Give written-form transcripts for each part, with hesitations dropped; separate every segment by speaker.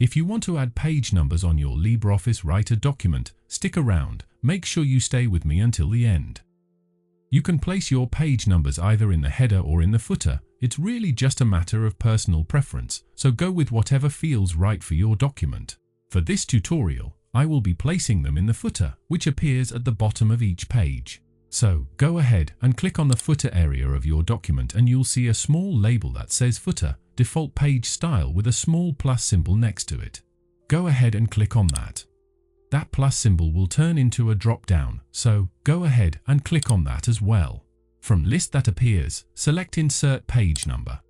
Speaker 1: If you want to add page numbers on your LibreOffice Writer document, stick around. Make sure you stay with me until the end. You can place your page numbers either in the header or in the footer. It's really just a matter of personal preference, so go with whatever feels right for your document. For this tutorial, I will be placing them in the footer, which appears at the bottom of each page. So, go ahead and click on the footer area of your document and you'll see a small label that says Footer, Default Page Style with a small plus symbol next to it. Go ahead and click on that. That plus symbol will turn into a drop-down, so go ahead and click on that as well. From list that appears, select Insert Page Number.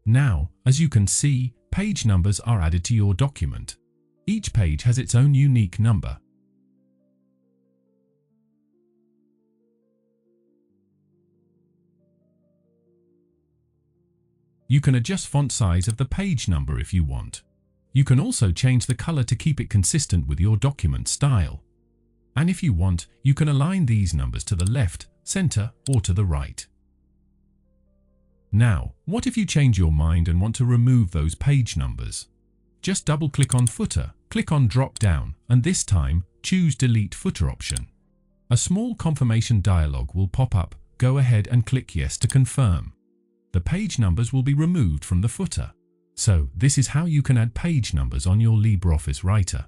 Speaker 1: Now, as you can see, page numbers are added to your document. Each page has its own unique number. You can adjust font size of the page number if you want. You can also change the color to keep it consistent with your document style. And if you want, you can align these numbers to the left, center, or to the right. Now, what if you change your mind and want to remove those page numbers? Just double-click on Footer, click on Drop Down, and this time, choose Delete Footer option. A small confirmation dialog will pop up. Go ahead and click Yes to confirm. The page numbers will be removed from the footer. So, this is how you can add page numbers on your LibreOffice Writer.